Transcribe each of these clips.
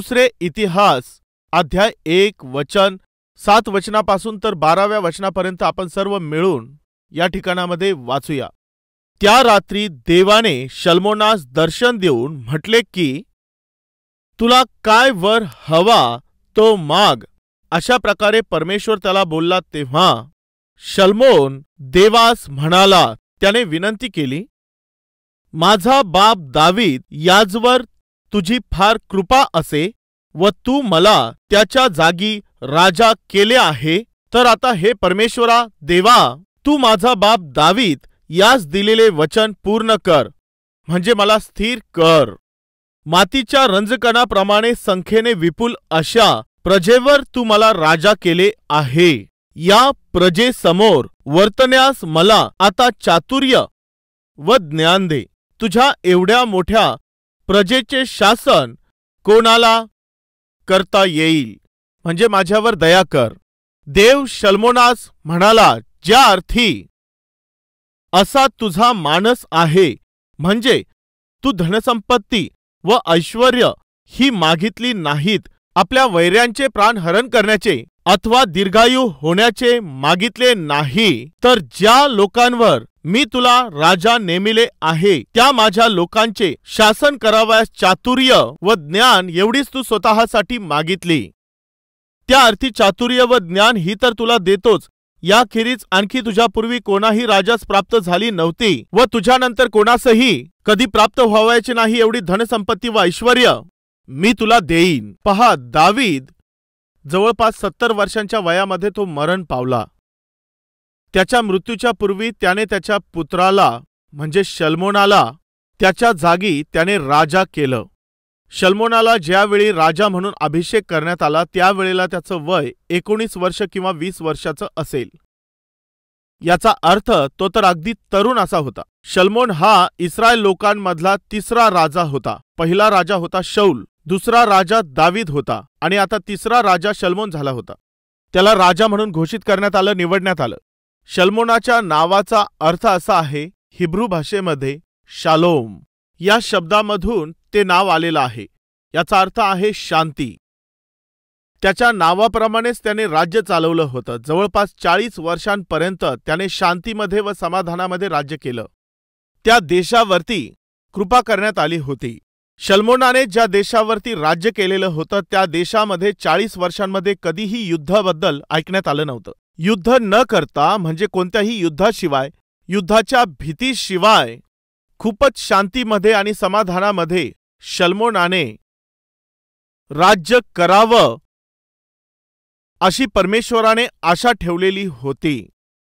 दुसरे इतिहास अध्याय 1 वचन 7 वचनापासून तर 12व्या वचनापर्यंत आपण सर्व मिळून या ठिकाणामध्ये वाचूया। त्या रात्री देवाने शल्मोनास दर्शन देऊन म्हटले की तुला काय वर हवा तो माग। अशा प्रकारे परमेश्वर त्याला बोलला तेव्हा शल्मोन देवास म्हणाला, त्याने विनंती केली, माझा बाप दावीद याजवर तुझी फार कृपा असे व तू मला त्याच्या जागी राजा केले आहे, तर आता हे परमेश्वरा देवा, तू माझा बाप दावीद यास दिलेले वचन पूर्ण कर, म्हणजे मला स्थिर कर। मातीच्या रंजकणाप्रमाणे संख्येने विपुल अशा प्रजेवर तू मला राजा केले आहे। या प्रजेसमोर वर्तण्यास मला आता चातुर्य व ज्ञान दे। तुझ्या एवढ्या मोठ्या प्रजेचे शासन कोणाला करता येईल, म्हणजे माझ्यावर दया कर। देव शल्मोनास म्हणाला, ज्या अर्थी असा तुझा मानस आहे, म्हणजे तू धनसंपत्ती व ऐश्वर्य ही मागितली नाहीत, आपल्या वैऱ्यांचे प्राणहरण करण्याचे अथवा दीर्घायू होण्याचे मागितले नाही, तर ज्या लोकांवर मी तुला राजा नेमिले आहे त्या माझ्या लोकांचे शासन करावयास चातुर्य व ज्ञान एवढीच तू स्वतःसाठी मागितली। त्या अर्थी चातुर्य व ज्ञान ही तर तुला देतोच, याखेरीज आणखी तुझ्यापूर्वी कोणाही राजास प्राप्त झाली नव्हती व तुझ्यानंतर कोणासही कधी प्राप्त व्हावयाचे नाही एवढी धनसंपत्ती व ऐश्वर्य मी तुला देईन। पहा, दावीद जवळपास 70 वर्षांच्या वयामध्ये तो मरण पावला। त्याच्या मृत्यूच्या पूर्वी त्याने त्याच्या पुत्राला म्हणजे शल्मोनाला त्याच्या जागी त्याने राजा केलं। शल्मोनाला ज्यावेळी राजा म्हणून अभिषेक करण्यात आला त्यावेळेला त्याचं वय 19 वर्ष किंवा 20 वर्षाचं असेल। याचा अर्थ तो तर अगदी तरुण असा होता। शल्मोन हा इस्रायल लोकांमधला तिसरा राजा होता। पहिला राजा होता शौल, दुसरा राजा दावीद होता आणि आता तिसरा राजा शल्मोन झाला होता। त्याला राजा म्हणून घोषित करण्यात आलं, निवडण्यात आलं। शल्मोनाच्या नावाचा अर्थ असा आहे, हिब्रू भाषेमध्ये शालोम या शब्दामधून ते नाव आलेलं आहे। याचा अर्थ आहे शांती। त्याच्या नावाप्रमाणेच त्याने राज्य चालवलं होतं। जवळपास 40 वर्षांपर्यंत त्याने शांतीमध्ये व समाधानामध्ये राज्य केलं। त्या देशावरती कृपा करण्यात आली होती। शल्मोनाने ज्या देशावरती राज्य केलेलं होतं त्या देशामध्ये 40 वर्षांमध्ये कधीही युद्धाबद्दल ऐकण्यात आलं नव्हतं। युद्ध न करता म्हणजे कोणत्याही युद्धाशिवाय, युद्धाच्या भीतीशिवाय खूपच शांतीमध्ये आणि समाधानामध्ये शल्मोनाने राज्य करावं अशी परमेश्वराने आशा ठेवलेली होती।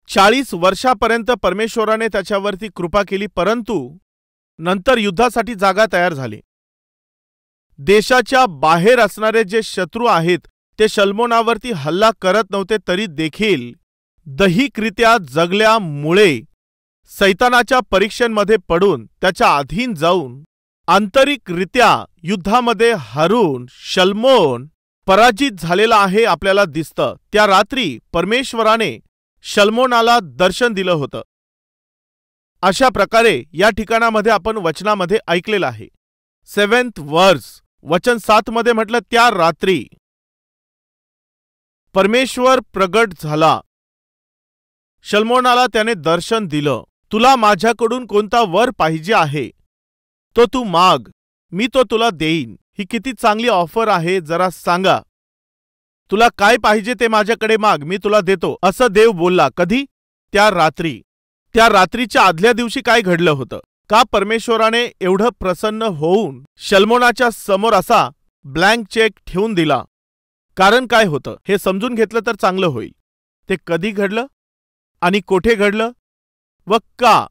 40 वर्षापर्यंत परमेश्वराने त्याच्यावरती कृपा केली, परंतु नंतर युद्धासाठी जागा तयार झाली। देशाच्या बाहेर असणारे जे शत्रू आहेत ते शल्मोनावरती हल्ला करत नव्हते, तरी देखील दैहिकरित्या जगल्यामुळे सैतानाच्या परीक्षांमध्ये पडून त्याच्या अधीन जाऊन आंतरिकरित्या युद्धामध्ये हारून शल्मोन पराजित झालेला आहे आपल्याला दिसतं। त्या रात्री परमेश्वराने शल्मोनाला दर्शन दिलं होतं। अशा प्रकारे या ठिकाणामध्ये आपण वचनामध्ये ऐकलेलं आहे। 7th वर्स वचन 7 मध्ये म्हटलं, त्या रात्री परमेश्वर प्रगट झाला, शल्मोनाला त्याने दर्शन दिलं। तुला माझ्याकडून कोणता वर पाहिजे आहे तो तू माग, मी तो तुला देईन। ही किती चांगली ऑफर आहे, जरा सांगा। तुला काय पाहिजे ते माझ्याकडे माग, मी तुला देतो, असं देव बोलला। कधी? त्या रात्री। त्या रात्रीच्या आदल्या दिवशी काय घडलं होतं? का परमेश्वराने एवढं प्रसन्न होऊन शल्मोनाच्या समोर असा ब्लँक चेक ठेवून दिला? कारण काय होतं हे समजून घेतलं तर चांगलं होईल। ते कधी घडलं आणि कोठे घडलं व का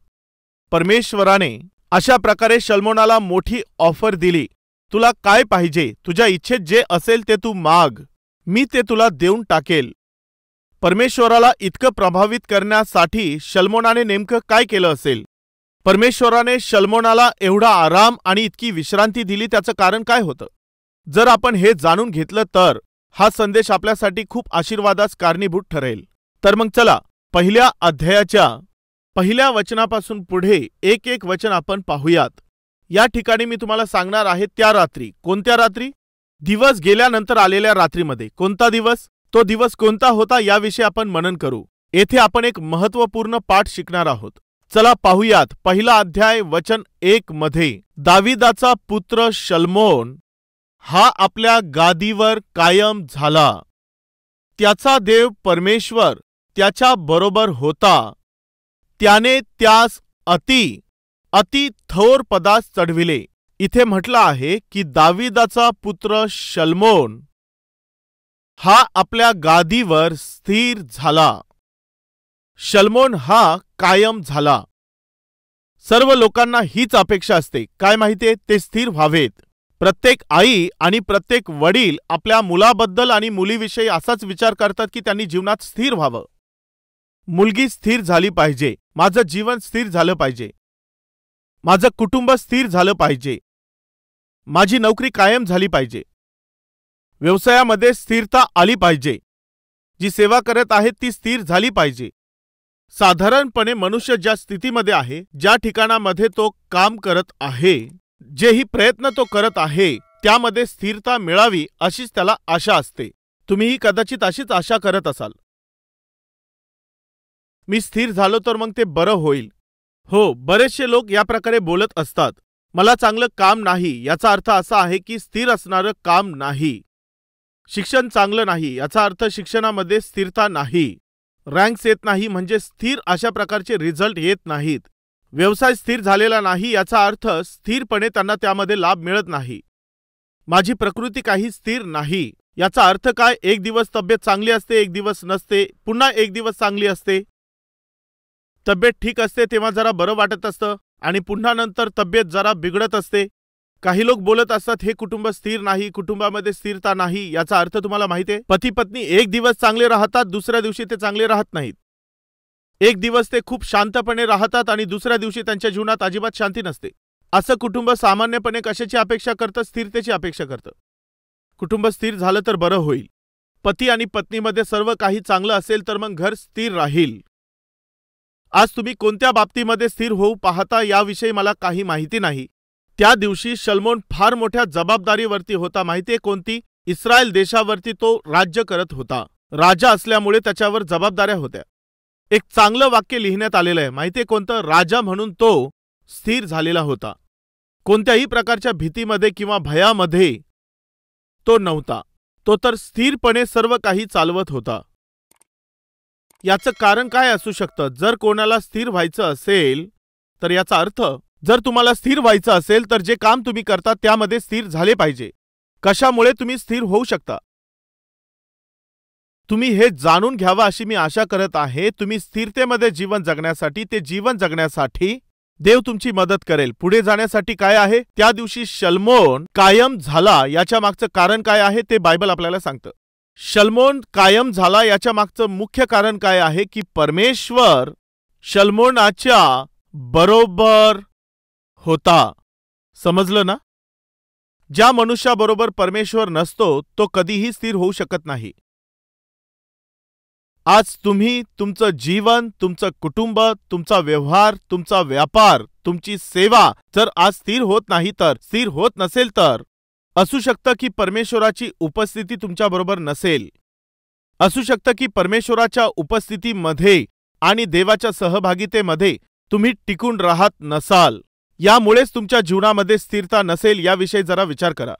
परमेश्वराने अशा प्रकारे शल्मोनाला मोठी ऑफर दिली? तुला काय पाहिजे, तुझ्या इच्छेत जे असेल ते तू माग, मी ते तुला देऊन टाकेल। परमेश्वराला इतकं प्रभावित करण्यासाठी शल्मोनाने नेमकं काय केलं असेल? परमेश्वराने शल्मोनाला एवढा आराम आणि इतकी विश्रांती दिली, त्याचं कारण काय होतं? जर आपण हे जाणून घेतलं तर हा संदेश आपल्यासाठी खूप आशीर्वादास कारणीभूत ठरेल। तर मग चला पहिल्या अध्यायाच्या पहिल्या वचनापासून पुढे एक एक वचन आपण पाहूयात। या ठिकाणी मी तुम्हाला सांगणार आहे त्या रात्री। कोणत्या रात्री? दिवस गेल्यानंतर आलेल्या रात्रीमध्ये कोणता दिवस, तो दिवस कोणता होता याविषयी आपण मनन करू. येथे आपण एक महत्त्वपूर्ण पाठ शिकणार आहोत. चला पाहूयात. पहिला अध्याय वचन 1 मध्ये दाविदाचा पुत्र शल्मोन हा आपल्या गादीवर कायम झाला. त्याचा देव परमेश्वर त्याच्या बरोबर होता. त्याने त्यास अति थोर पदास चढविले. इथे म्हटलं आहे की दाविदाचा पुत्र शल्मोन हा आपल्या गादीवर स्थिर झाला. शल्मोन हा कायम झाला. सर्व लोकांना हीच अपेक्षा असते. काय माहितीये? ते स्थिर व्हावेत. प्रत्येक आई आणि प्रत्येक वडील आपल्या मुलाबद्दल आणि मुलीविषयी असाच विचार करतात की त्यांनी जीवनात स्थिर व्हावं. मुलगी स्थिर झाली पाहिजे. माझं जीवन स्थिर झालं पाहिजे. माझं कुटुंब स्थिर झालं पाहिजे. माझी नोकरी कायम झाली पाहिजे. व्यवसायामध्ये स्थिरता आली पाहिजे. जी सेवा करत आहे ती स्थिर झाली पाहिजे. साधारणपणे मनुष्य ज्या स्थितीमध्ये आहे, ज्या ठिकाणामध्ये तो काम करत आहे, जेही प्रयत्न तो करत आहे, त्यामध्ये स्थिरता मिळावी अशीच त्याला आशा असते. तुम्हीही कदाचित अशीच आशा करत असाल. मी स्थिर झालो तर मग ते बरं होईल. हो, बरेचसे लोक या प्रकारे बोलत असतात. मला चांगलं काम नाही याचा अर्थ असा आहे की स्थिर असणारं काम नाही. शिक्षण चांगलं नाही याचा अर्थ शिक्षणामध्ये स्थिरता नाही. रँक्स येत नाही म्हणजे स्थिर अशा प्रकारचे रिझल्ट येत नाहीत. व्यवसाय स्थिर झालेला नाही याचा अर्थ स्थिरपणे त्यांना त्यामध्ये लाभ मिळत नाही. माझी प्रकृती काही स्थिर नाही याचा अर्थ काय? एक दिवस तब्येत चांगली असते, एक दिवस नसते, पुन्हा एक दिवस चांगली असते. तब्येत ठीक असते तेव्हा जरा बरं वाटत असतं आणि पुन्हा नंतर तब्येत जरा बिघडत असते. काही लोक बोलत असतात हे कुटुंब स्थिर नाही, कुटुंबामध्ये स्थिरता नाही. याचा अर्थ तुम्हाला माहिती आहे? पती पत्नी एक दिवस चांगले राहतात, दुसऱ्या दिवशी ते चांगले राहत नाहीत. एक दिवस ते खूप शांतपणे राहतात आणि दुसऱ्या दिवशी त्यांच्या जीवनात अजिबात शांती नसते. असं कुटुंब सामान्यपणे कशाची अपेक्षा करतं? स्थिरतेची अपेक्षा करतं. कुटुंब स्थिर झालं तर बरं होईल. पती आणि पत्नीमध्ये सर्व काही चांगलं असेल तर मग घर स्थिर राहील. आज तुम्ही कोणत्या बाबतीमध्ये स्थिर होऊ पाहता याविषयी मला काही माहिती नाही. त्या दिवशी शल्मोन फार मोठ्या जबाबदारीवरती होता. माहितीये कोणती? इस्रायल देशावरती तो राज्य करत होता. राजा असल्यामुळे त्याच्यावर जबाबदाऱ्या होत्या. एक चांगलं वाक्य लिहिण्यात आलेलं आहे. माहितीये कोणतं? राजा म्हणून तो स्थिर झालेला होता. कोणत्याही प्रकारच्या भीतीमध्ये किंवा भयामध्ये तो नव्हता. तो तर स्थिरपणे सर्व काही चालवत होता. याचं कारण काय असू शकतं? जर कोणाला स्थिर व्हायचं असेल तर याचा अर्थ, जर तुम्हाला स्थिर व्हायचं असेल तर जे काम तुम्ही करता त्यामध्ये स्थिर झाले पाहिजे. कशामुळे तुम्ही स्थिर होऊ शकता? तुम्ही हे जाणून घ्यावं अशी मी आशा करत आहे. तुम्ही स्थिरतेमध्ये जीवन जगण्यासाठी, ते जीवन जगण्यासाठी देव तुमची मदत करेल. पुढे जाण्यासाठी काय आहे? त्या दिवशी शल्मोन कायम झाला याच्या मागचं कारण काय आहे ते बायबल आपल्याला सांगतं. शल्मोन कायम झाला याच्या मागचं मुख्य कारण काय आहे की परमेश्वर शल्मोनाच्या बरोबर होता. समजलं ना? ज्या मनुष्याबरोबर परमेश्वर नसतो तो कधीही स्थिर होऊ शकत नाही. आज तुम्ही तुमचं जीवन, तुमचं कुटुंब, तुमचा व्यवहार, तुमचा व्यापार, तुमची सेवा जर आज स्थिर होत नाही तर, स्थिर होत नसेल तर असू शकतं की परमेश्वराची उपस्थिती तुमच्याबरोबर नसेल. असू शकतं की परमेश्वराच्या उपस्थितीमध्ये आणि देवाच्या सहभागितेमध्ये तुम्ही टिकून राहत नसाल. यामुळेच तुमच्या जीवनामध्ये स्थिरता नसेल. याविषयी जरा विचार करा.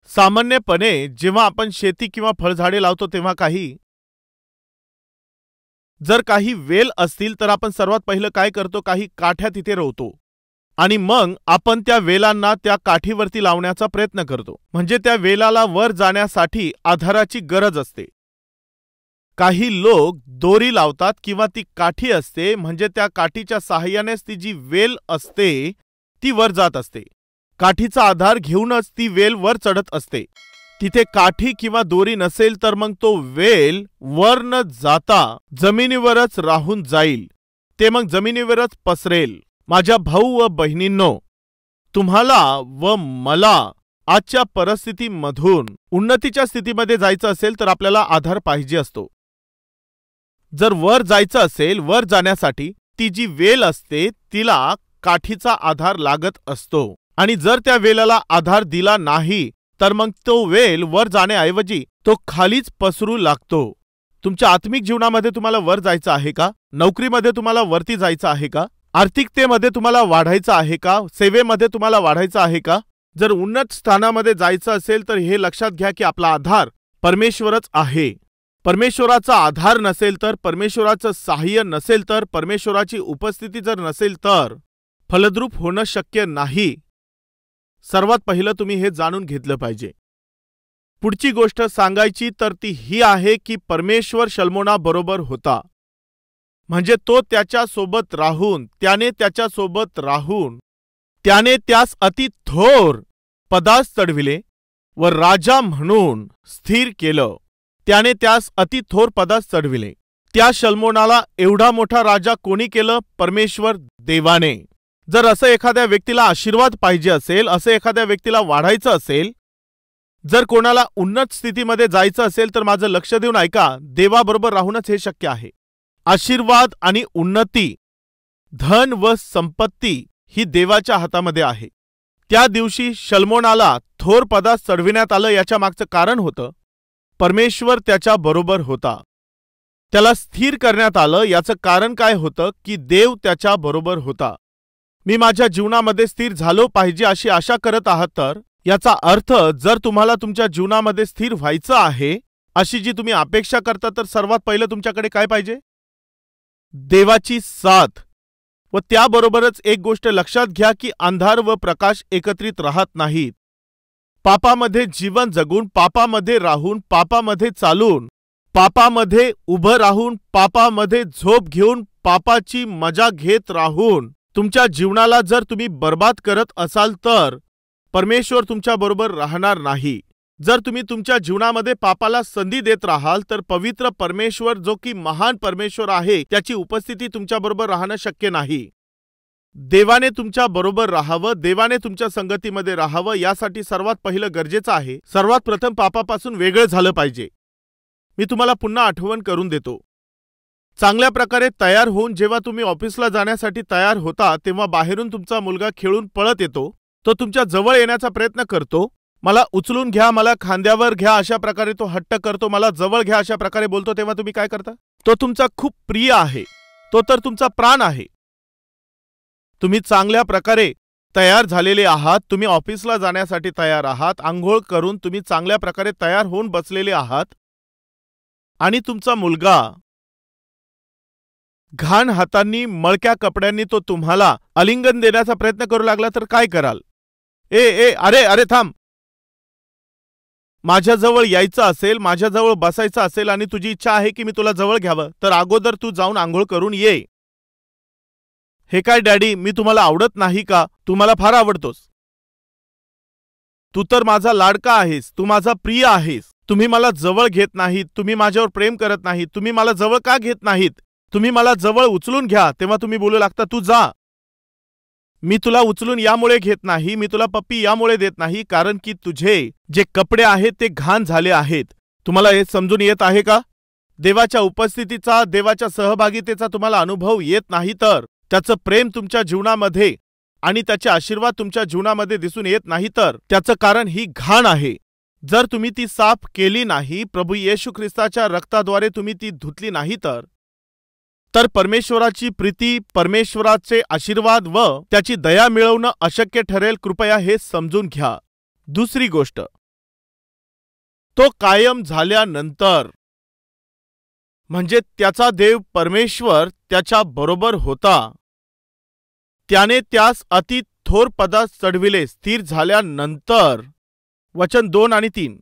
सामान्यपणे जेव्हा आपण शेती किंवा फळझाडे लावतो तेव्हा जर काही वेल असतील तर आपण सर्वात पहिलं काय करतो? काही काठ्या तिथे रोवतो आणि मग आपण त्या वेलांना त्या काठीवरती लावण्याचा प्रयत्न करतो. म्हणजे त्या वेलाला वर जाण्यासाठी आधाराची गरज असते. काही लोक दोरी लावतात किंवा ती काठी असते, म्हणजे त्या काठीच्या सहाय्यानेच ती जी वेल असते ती वर जात असते. काठीचा आधार घेऊनच ती वेल वर चढत असते. तिथे काठी किंवा दोरी नसेल तर मग तो वेल वर न जाता जमिनीवरच राहून जाईल. ते मग जमिनीवरच पसरेल. माझ्या भाऊ व बहिणींनो, तुम्हाला व मला आजच्या परिस्थितीमधून उन्नतीच्या स्थितीमध्ये जायचं असेल तर आपल्याला आधार पाहिजे असतो. जर वर जायचं असेल, वर जाण्यासाठी ती जी वेल असते तिला काठीचा आधार लागत असतो. आणि जर त्या वेलाला आधार दिला नाही तर मग तो वेल वर जाण्याऐवजी तो खालीच पसरू लागतो. तुमच्या आत्मिक जीवनामध्ये तुम्हाला वर जायचं आहे का? नोकरीमध्ये तुम्हाला वरती जायचं आहे का? आर्थिकतेमध्ये तुम्हाला वाढायचं आहे का? सेवेमध्ये तुम्हाला वाढायचं आहे का? जर उन्नत स्थानामध्ये जायचं असेल तर हे लक्षात घ्या की आपला आधार परमेश्वरच आहे. परमेश्वराचा आधार नसेल तर, परमेश्वराचं सहाय्य नसेल तर, परमेश्वराची उपस्थिती जर नसेल तर फलद्रूप होणं शक्य नाही. सर्वात पहिलं तुम्ही हे जाणून घेतलं पाहिजे. पुढची गोष्ट सांगायची तर ती ही आहे की परमेश्वर शल्मोना बरोबर होता. म्हणजे तो त्याच्यासोबत राहून, त्याने त्याच्यासोबत राहून त्याने त्यास अति थोर पदास चढविले व राजा म्हणून स्थिर केलं. त्याने त्यास अति थोर पदास चढविले. त्या शल्मोनाला एवढा मोठा राजा कोणी केलं? परमेश्वर देवाने. जर असं एखाद्या व्यक्तीला आशीर्वाद पाहिजे असेल, असं एखाद्या व्यक्तीला वाढायचं असेल, जर कोणाला उन्नत स्थितीमध्ये जायचं असेल तर माझं लक्ष देऊन ऐका, देवाबरोबर राहूनच हे शक्य आहे. आशीर्वाद आणि उन्नती, धन व संपत्ती ही देवाच्या हातामध्ये आहे. त्या दिवशी शल्मोनाला थोर पदास चढविण्यात आलं. याच्या मागचं कारण होतं परमेश्वर त्याच्या बरोबर होता. त्याला स्थिर करण्यात आलं. याचं कारण काय होतं की देव त्याच्या बरोबर होता. मी माझ्या जीवनामध्ये स्थिर झालो पाहिजे अशी आशा करत आहात तर याचा अर्थ जर तुम्हाला तुमच्या जीवनामध्ये स्थिर व्हायचं आहे अशी जी तुम्ही अपेक्षा करता तर सर्वात पहिलं तुमच्याकडे काय पाहिजे? देवाची साथ. व त्याबरोबरच एक गोष्ट लक्षात घ्या की अंधार व प्रकाश एकत्रित राहत नाहीत. पापामध्ये जीवन जगून, पापामध्ये राहून, पापामध्ये चालून, पापामध्ये उभं राहून, पापामध्ये झोप घेऊन, पापाची मजा घेत राहून तुमच्या जीवनाला जर तुम्ही बर्बाद करत असाल तर परमेश्वर तुमच्या बरोबर राहणार नाही. जर तुम्ही तुमच्या जीवनामध्ये पापाला संधी देत राहाल तर पवित्र परमेश्वर जो की महान परमेश्वर आहे त्याची उपस्थिती तुमच्याबरोबर राहणं शक्य नाही. देवाने तुमच्या बरोबर राहावं, देवाने तुमच्या संगतीमध्ये राहावं यासाठी सर्वात पहिलं गरजेचं आहे सर्वात प्रथम पापापासून वेगळं झालं पाहिजे. मी तुम्हाला पुन्हा आठवण करून देतो. चांगल्या प्रकारे तयार होऊन जेव्हा तुम्ही ऑफिसला जाण्यासाठी तयार होता तेव्हा बाहेरून तुमचा मुलगा खेळून पळत येतो. तो तुमच्या जवळ येण्याचा प्रयत्न करतो. मला उचलून घ्या, मला खांद्यावर घ्या अशा प्रकारे तो हट्ट करतो. मला जवळ घ्या अशा प्रकारे बोलतो. तेव्हा तुम्ही काय करता? तो तुमचा खूप प्रिय आहे, तो तर तुमचा प्राण आहे. तुम्ही चांगल्या प्रकारे तयार झालेले आहात, तुम्ही ऑफिसला जाण्यासाठी तयार आहात, आंघोळ करून तुम्ही चांगल्या प्रकारे तयार होऊन बसलेले आहात आणि तुमचा मुलगा घाण हातांनी, मळक्या कपड्यांनी तो तुम्हाला आलिंगन देण्याचा प्रयत्न करू लागला तर काय कराल? अरे अरे थांब. माझ्याजवळ यायचं असेल, माझ्याजवळ बसायचं असेल आणि तुझी इच्छा आहे की मी तुला जवळ घ्यावं तर अगोदर तू जाऊन आंघोळ करून ये. हे काय डॅडी, मी तुम्हाला आवडत नाही का? तू मला फार आवडतोस. तू तर माझा लाडका आहेस, तू माझा प्रिय आहेस. तुम्ही मला जवळ घेत नाहीत, तुम्ही माझ्यावर प्रेम करत नाहीत, तुम्ही मला जवळ का घेत नाहीत? तुम्ही मला जवळ उचलून घ्या तेव्हा तुम्ही बोलू लागता तू जा. मी तुला उचलून यामुळे घेत नाही, मी तुला पप्पी यामुळे देत नाही कारण की तुझे जे कपडे आहेत ते घाण झाले आहेत. तुम्हाला हे समजून येत आहे का? देवाच्या उपस्थितीचा, देवाच्या सहभागितेचा तुम्हाला अनुभव येत नाही तर त्याचं प्रेम तुमच्या जीवनामध्ये आणि त्याचे आशीर्वाद तुमच्या जीवनामध्ये दिसून येत नाही तर त्याचं कारण ही घाण आहे. जर तुम्ही ती साफ केली नाही, प्रभू येशू ख्रिस्ताच्या रक्ताद्वारे तुम्ही ती धुतली नाही तर परमेश्वराची प्रीती, परमेश्वराचे आशीर्वाद व त्याची दया मिळवणं अशक्य ठरेल. कृपया हे समजून घ्या. दुसरी गोष्ट, तो कायम झाल्यानंतर म्हणजे त्याचा देव परमेश्वर त्याच्या बरोबर होता. त्याने त्यास अति थोर पदास चढविले. स्थिर झाल्यानंतर वचन 2 आणि 3.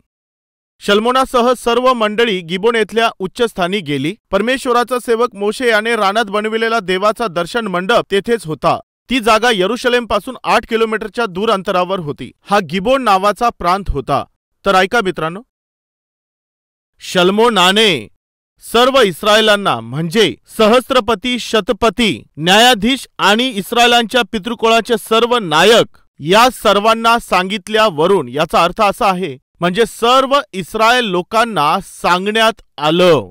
शल्मोनासह सर्व मंडळी गिबोन येथल्या उच्चस्थानी गेली. परमेश्वराचा सेवक मोशे याने रानात बनविलेला देवाचा दर्शन मंडप तेथेच होता. ती जागा यरुशलेमपासून 8 किलोमीटरच्या दूर अंतरावर होती. हा गिबोन नावाचा प्रांत होता. तर ऐका मित्रांनो, शल्मोनाने सर्व इस्रायलांना म्हणजे सहस्त्रपती, शतपती, न्यायाधीश आणि इस्रायलांच्या पितृकुळाचे सर्व नायक या सर्वांना सांगितल्यावरून याचा अर्थ असा आहे म्हणजे सर्व इस्रायल लोकांना सांगण्यात आलं.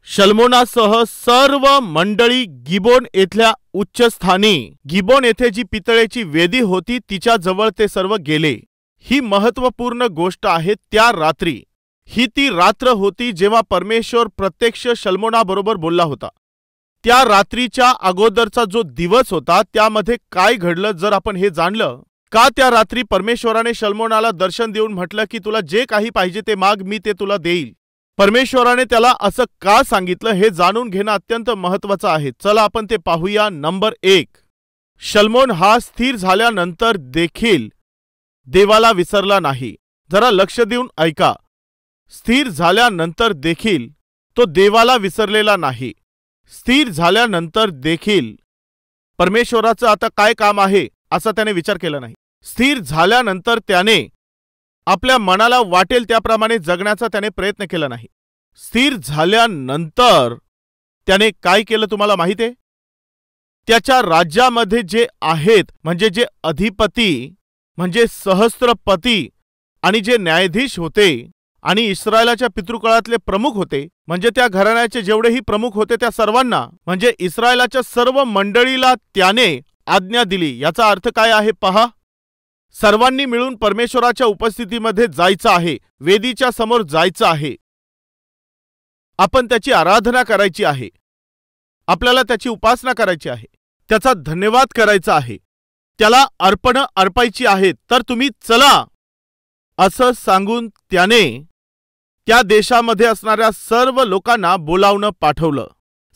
शल्मोनासह सर्व मंडळी गिबोन येथल्या उच्चस्थानी, गिबोन येथे जी पितळेची वेदी होती तिच्या जवळ ते सर्व गेले. ही महत्त्वपूर्ण गोष्ट आहे. त्या रात्री, ही ती रात्र होती जेव्हा परमेश्वर प्रत्यक्ष शल्मोनाबरोबर बोलला होता. त्या रात्रीच्या अगोदरचा जो दिवस होता त्यामध्ये काय घडलं जर आपण हे जाणलं, का त्या रात्री परमेश्वराने शल्मोनाला दर्शन देऊन म्हटलं की तुला जे काही पाहिजे ते माग, मी ते तुला देईल. परमेश्वराने त्याला असं का सांगितलं हे जाणून घेणं अत्यंत महत्त्वाचं आहे. चला आपण ते पाहूया. नंबर 1, शल्मोन हा स्थिर झाल्यानंतर देखील देवाला विसरला नाही. जरा लक्ष देऊन ऐका. स्थिर झाल्यानंतर देखील तो देवाला विसरलेला नाही. स्थिर झाल्यानंतर देखील परमेश्वराचं आता काय काम आहे असा त्याने विचार केला नाही. स्थिर झाल्यानंतर त्याने आपल्या मनाला वाटेल त्याप्रमाणे जगण्याचा त्याने प्रयत्न केला नाही. स्थिर झाल्यानंतर त्याने काय केलं तुम्हाला माहिती आहे? त्याच्या राज्यामध्ये जे आहेत, म्हणजे जे अधिपती, म्हणजे सहस्त्रपती आणि जे न्यायाधीश होते आणि इस्रायलाच्या पितृकुळातले प्रमुख होते, म्हणजे त्या घराण्याचे जेवढेही प्रमुख होते त्या सर्वांना, म्हणजे इस्रायलाच्या सर्व मंडळीला त्याने आज्ञा दिली. याचा अर्थ काय आहे पहा. सर्वांनी मिळून परमेश्वराच्या उपस्थितीमध्ये जायचं आहे, वेदीच्या समोर जायचं आहे. आपण त्याची आराधना करायची आहे, आपल्याला त्याची उपासना करायची आहे, त्याचा धन्यवाद करायचा आहे, त्याला अर्पणं अर्पायची आहेत. तर तुम्ही चला असं सांगून त्याने त्या देशामध्ये असणाऱ्या सर्व लोकांना बोलावणं पाठवलं.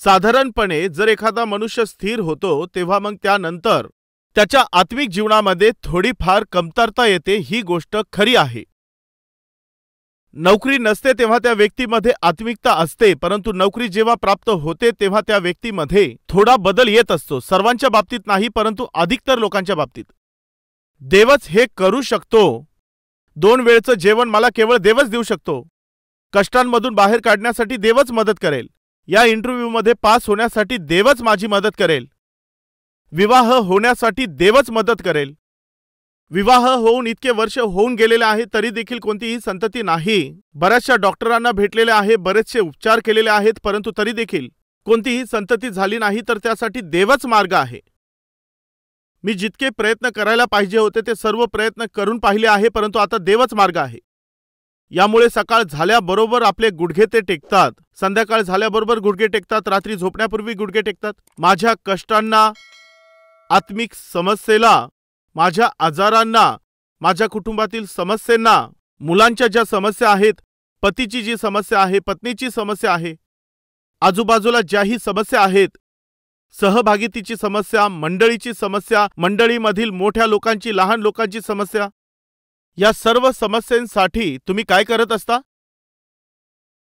साधारणपणे जर एखादा मनुष्य स्थिर होतो तेव्हा मग त्यानंतर त्याच्या आत्मिक जीवनामध्ये थोडीफार कमतरता येते, ही गोष्ट खरी आहे. नोकरी नसते तेव्हा त्या व्यक्तीमध्ये आत्मिकता असते, परंतु नोकरी जेव्हा प्राप्त होते तेव्हा त्या व्यक्तीमध्ये थोडा बदल येत असतो. सर्वांच्या बाबतीत नाही, परंतु अधिकतर लोकांच्या बाबतीत. देवच हे करू शकतो. 2 वेळचं जेवण मला केवळ देवच देऊ शकतो. कष्टांमधून बाहेर काढण्यासाठी देवच मदत करेल. या इंटरव्ह्यूमध्ये पास होण्यासाठी देवच माझी मदत करेल. विवाह होण्यासाठी देवच मदत करेल. विवाह होऊन इतके वर्ष होऊन गेलेले आहे तरी देखील कोणतीही संतती नाही. बऱ्याचशा डॉक्टरांना भेटलेले आहे, बरेचसे उपचार केलेले आहेत, परंतु तरी देखील कोणतीही संतती झाली नाही. तर त्यासाठी देवच मार्ग आहे. मी जितके प्रयत्न करायला पाहिजे होते ते सर्व प्रयत्न करून पाहिले आहे, परंतु आता देवच मार्ग आहे. यामुळे सकाळ झाल्याबरोबर आपले गुडघे ते टेकतात, संध्याकाळ झाल्याबरोबर गुडघे टेकतात, रात्री झोपण्यापूर्वी गुडघे टेकतात. माझ्या कष्टांना, आत्मिक समस्येला, माझ्या आजारांना, माझ्या कुटुंबातील समस्यांना, मुलांच्या ज्या समस्या आहेत, पतीची जी समस्या आहे, पत्नीची समस्या आहे, आजूबाजूला ज्याही समस्या आहेत, सहभागितीची समस्या, मंडळीची समस्या, मंडळीमधील मोठ्या लोकांची, लहान लोकांची समस्या, या सर्व समस्यांसाठी तुम्ही काय करत असता?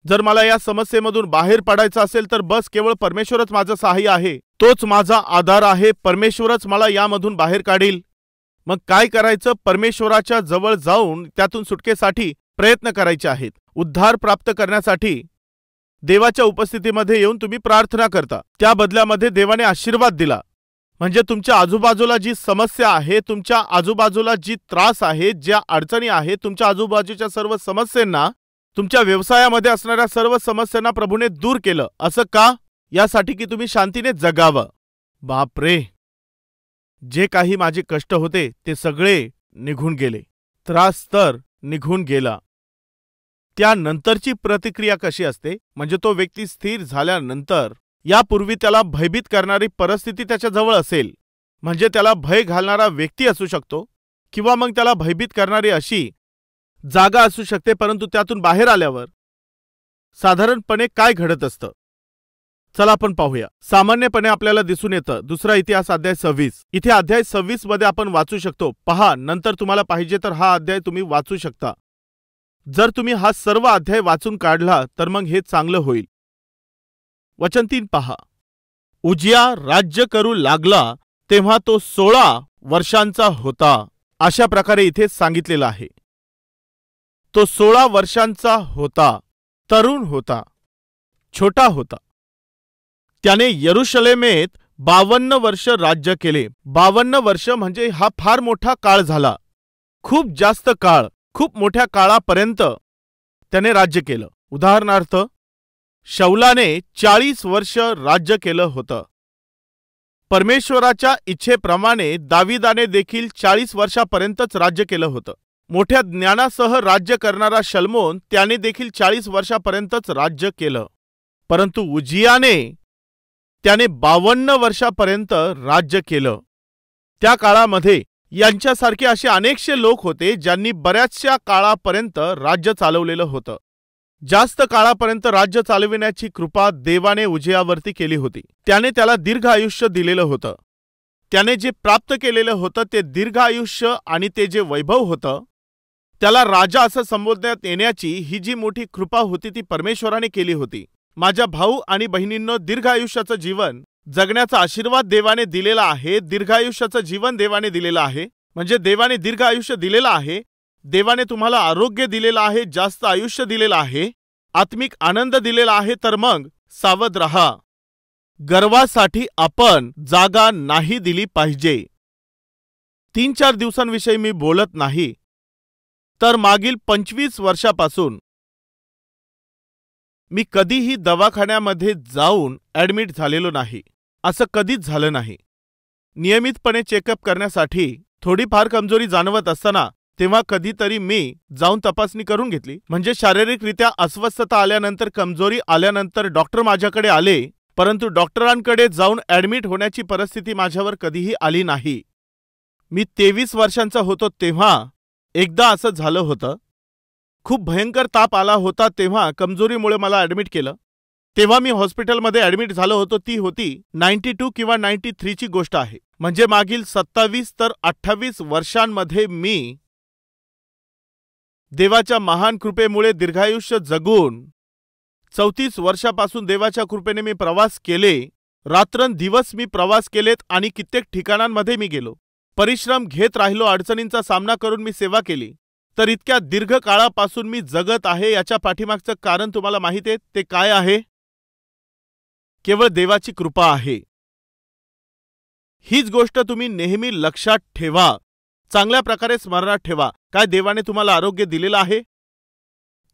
जर मला या समस्येमधून बाहेर पडायचं असेल तर बस केवळ परमेश्वरच माझं सहाय्य आहे, तोच माझा आधार आहे, परमेश्वरच मला यामधून बाहेर काढील. मग काय करायचं? परमेश्वराच्या जवळ जाऊन त्यातून सुटकेसाठी प्रयत्न करायचे आहेत. उद्धार प्राप्त करण्यासाठी देवाच्या उपस्थितीमध्ये येऊन तुम्ही प्रार्थना करता. त्या बदल्यामध्ये देवाने आशीर्वाद दिला. म्हणजे तुमच्या आजूबाजूला जी समस्या आहे, तुमच्या आजूबाजूला जी त्रास आहे, ज्या अडचणी आहेत, तुमच्या आजूबाजूच्या सर्व समस्यांना, तुमच्या व्यवसायामध्ये असणाऱ्या सर्व समस्यांना प्रभूने दूर केलं. असं का? यासाठी की तुम्ही शांतीने जगावं. बापरे, जे काही माझे कष्ट होते ते सगळे निघून गेले, त्रास तर निघून गेला. त्यानंतरची प्रतिक्रिया कशी असते? म्हणजे तो व्यक्ती स्थिर झाल्यानंतर यापूर्वी त्याला भयभीत करणारी परिस्थिती त्याच्याजवळ असेल, म्हणजे त्याला भय घालणारा व्यक्ती असू शकतो किंवा मग त्याला भयभीत करणारी अशी जागा असू शकते, परंतु त्यातून बाहेर आल्यावर साधारणपणे काय घडत असतं? चला आपण पाहूया. सामान्यपणे आपल्याला दिसून येतं. दुसरा इतिहास अध्याय 26. इथे अध्याय 26 मध्ये आपण वाचू शकतो. पहा, नंतर तुम्हाला पाहिजे तर हा अध्याय तुम्ही वाचू शकता. जर तुम्ही हा सर्व अध्याय वाचून काढला तर मग हे चांगलं होईल. वचन 3 पहा. उजिया राज्य करू लागला तेव्हा तो 16 वर्षांचा होता. अशा प्रकारे इथे सांगितलेलं आहे. तो 16 वर्षांचा होता, तरुण होता, छोटा होता. त्याने यरुशलेमेत 52 वर्ष राज्य केले. 52 वर्ष म्हणजे हा फार मोठा काळ झाला. खूप जास्त काळ, खूप मोठ्या काळापर्यंत त्याने राज्य केलं. उदाहरणार्थ शौलाने 40 वर्ष राज्य केलं होतं. परमेश्वराच्या इच्छेप्रमाणे दाविदाने देखील 40 वर्षापर्यंतच राज्य केलं होतं. मोठ्या ज्ञानासह राज्य करणारा शल्मोन त्याने देखील 40 वर्षापर्यंतच राज्य केलं. परंतु त्याने 52 वर्षापर्यंत राज्य केलं. त्या काळामध्ये यांच्यासारखे असे अनेकशे लोक होते ज्यांनी बऱ्याचशा काळापर्यंत राज्य चालवलेलं होतं. जास्त काळापर्यंत राज्य चालविण्याची कृपा देवाने उजियावरती केली होती. त्याने त्याला दीर्घ आयुष्य दिलेलं होतं. त्याने जे प्राप्त केलेलं होतं ते दीर्घ आयुष्य आणि ते जे वैभव होतं, त्याला राजा असं संबोधण्यात येण्याची ही जी मोठी कृपा होती ती परमेश्वराने केली होती. माझ्या भाऊ आणि बहिणींनो, दीर्घ आयुष्याचं जीवन जगण्याचा आशीर्वाद देवाने दिलेला आहे. दीर्घ आयुष्याचं जीवन देवाने दिलेलं आहे. म्हणजे देवाने दीर्घ आयुष्य दिलेलं आहे. देवाने तुम्हाला आरोग्य दिलेलं आहे, जास्त आयुष्य दिलेलं आहे, आत्मिक आनंद दिलेला आहे. तर मग सावध रहा. गर्वासाठी आपण जागा नाही दिली पाहिजे. 3-4 दिवसांविषयी मी बोलत नाही, तर मागील 25 वर्षापासून मी कधीही दवाखान्यामध्ये जाऊन ॲडमिट झालेलो नाही. असं कधीच झालं नाही. नियमितपणे चेकअप करण्यासाठी थोडीफार कमजोरी जाणवत असताना तेव्हा कधीतरी मी जाऊन तपासणी करून घेतली. म्हणजे शारीरिकरित्या अस्वस्थता आल्यानंतर, कमजोरी आल्यानंतर डॉक्टर माझ्याकडे आले, परंतु डॉक्टरांकडे जाऊन ॲडमिट होण्याची परिस्थिती माझ्यावर कधीही आली नाही. मी 23 वर्षांचा होतो तेव्हा एकदा असं झालं होतं. खूप भयंकर ताप आला होता. तेव्हा कमजोरीमुळे मला ॲडमिट केलं. तेव्हा मी हॉस्पिटलमध्ये ॲडमिट झालो होतो. ती होती 92 किंवा 93 ची गोष्ट आहे. म्हणजे मागील 27 तर 28 वर्षांमध्ये मी देवाच्या महान कृपेमुळे दीर्घायुष्य जगून 34 वर्षापासून देवाच्या कृपेने मी प्रवास केले. रात्रंदिवस मी प्रवास केलेत आणि कित्येक ठिकाणांमध्ये मी गेलो. परिश्रम घेत राहिलो. अडचणींचा सामना करून मी सेवा केली. तर इतक्या दीर्घ काळापासून मी जगत आहे. याच्या पाठीमागचं कारण तुम्हाला माहिती आहे ते काय आहे? केवळ देवाची कृपा आहे. हीच गोष्ट तुम्ही नेहमी लक्षात ठेवा, चांगल्या प्रकारे स्मरणात ठेवा. काय देवाने तुम्हाला आरोग्य दिलेलं आहे?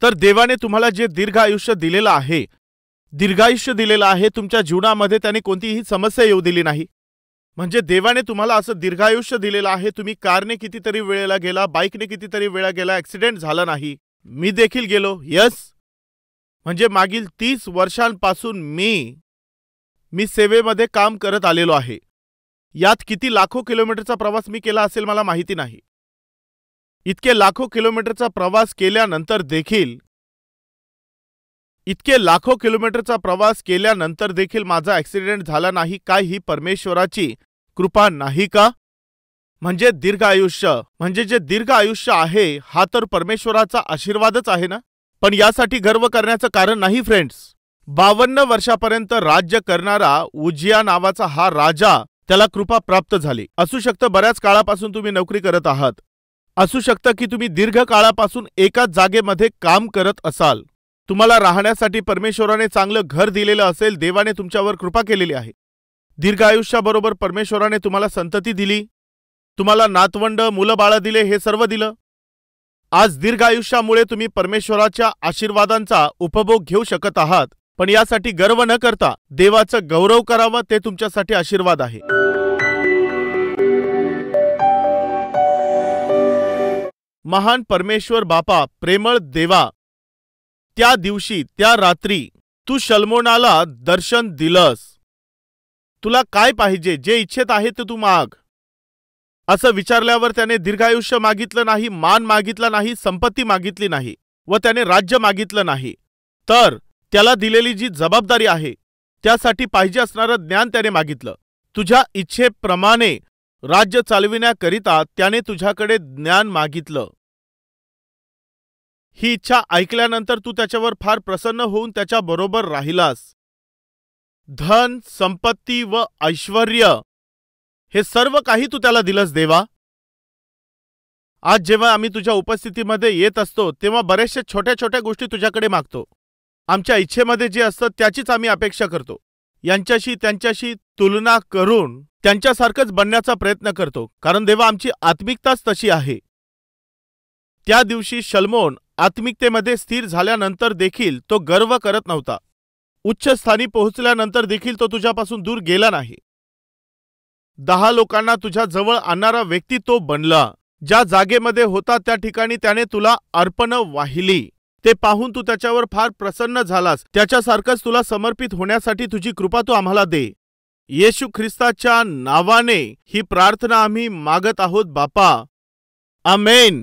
तर देवाने तुम्हाला जे दीर्घ आयुष्य दिलेलं आहे, दीर्घायुष्य दिलेलं आहे, तुमच्या जीवनामध्ये त्याने कोणतीही समस्या येऊ दिली नाही. म्हणजे देवाने तुम्हाला असं दीर्घायुष्य दिलेलं आहे. तुम्ही कारने कितीतरी वेळेला गेला, बाईकने कितीतरी वेळा गेला, ॲक्सिडेंट झाला नाही. मी देखील गेलो. यस, म्हणजे मागील 30 वर्षांपासून मी सेवेमध्ये काम करत आलेलो आहे. यात किती लाखो किलोमीटरचा प्रवास मी केला असेल मला माहिती नाही. इतके लाखो किलोमीटरचा प्रवास केल्यानंतर देखील माझा ॲक्सिडेंट झाला नाही. काय ही परमेश्वराची कृपा नाही का? म्हणजे दीर्घ आयुष्य, म्हणजे जे दीर्घ आयुष्य आहे हा तर परमेश्वराचा आशीर्वादच आहे ना. पण यासाठी गर्व करण्याचं कारण नाही फ्रेंड्स. 52 वर्षापर्यंत राज्य करणारा उजिया नावाचा हा राजा, त्याला कृपा प्राप्त झाली. असू शकतं बऱ्याच काळापासून तुम्ही नोकरी करत आहात. असू शकतं की तुम्ही दीर्घ काळापासून एकाच जागेमध्ये काम करत असाल. तुम्हाला राहण्यासाठी परमेश्वराने चांगलं घर दिलेलं असेल. देवाने तुमच्यावर कृपा केलेली आहे. दीर्घ आयुष्याबरोबर परमेश्वराने तुम्हाला संतती दिली, तुम्हाला नातवंड, मुलं बाळं दिले, हे सर्व दिलं. आज दीर्घ आयुष्यामुळे तुम्ही परमेश्वराच्या आशीर्वादांचा उपभोग घेऊ शकत आहात. पण यासाठी गर्व न करता देवाचं गौरव करावं, ते तुमच्यासाठी आशीर्वाद आहे. महान परमेश्वर बापा, प्रेमळ देवा, त्या दिवशी, त्या रात्री तू शल्मोनाला दर्शन दिलंस. तुला काय पाहिजे? जे इच्छित आहे ते तू माग. असं विचारल्यावर त्याने दीर्घायुष्य मागितलं नाही, मान मागितला नाही, संपत्ती मागितली नाही व त्याने राज्य मागितलं नाही. तर त्याला दिलेली जी जबाबदारी आहे त्यासाठी पाहिजे असणारं ज्ञान त्याने मागितलं. तुझ्या इच्छेप्रमाणे राज्य चालविण्याकरिता त्याने तुझ्याकडे ज्ञान मागितलं. ही इच्छा ऐकल्यानंतर तू त्याच्यावर फार प्रसन्न होऊन त्याच्याबरोबर राहिलास. धन, संपत्ती व ऐश्वर्य हे सर्व काही तू त्याला दिलंस देवा. आज जेव्हा आम्ही तुझ्या उपस्थितीमध्ये येत असतो तेव्हा बरेचशा छोट्या छोट्या गोष्टी तुझ्याकडे मागतो. आमच्या इच्छेमध्ये जे असतं त्याचीच आम्ही अपेक्षा करतो. यांच्याशी त्यांच्याशी तुलना करून त्यांच्यासारखंच बनण्याचा प्रयत्न करतो, कारण देवा आमची आत्मिकताच तशी आहे. त्या दिवशी शल्मोन आत्मिकतेमध्ये स्थिर झाल्यानंतर देखील तो गर्व करत नव्हता. उच्च स्थानी पोहोचल्यानंतर देखील तो तुझ्यापासून दूर गेला नाही. 10 लोकांना तुझ्या जवळ आणणारा व्यक्ती तो बनला. ज्या जागेमध्ये होता त्या ठिकाणी त्याने तुला अर्पण वाहिली. ते पाहून तू त्याच्यावर फार प्रसन्न झालास. त्याच्यासारखंच तुला समर्पित होण्यासाठी तुझी कृपा तू आम्हाला दे. येशू ख्रिस्ताच्या नावाने ही प्रार्थना आम्ही मागत आहोत बापा. आमेन.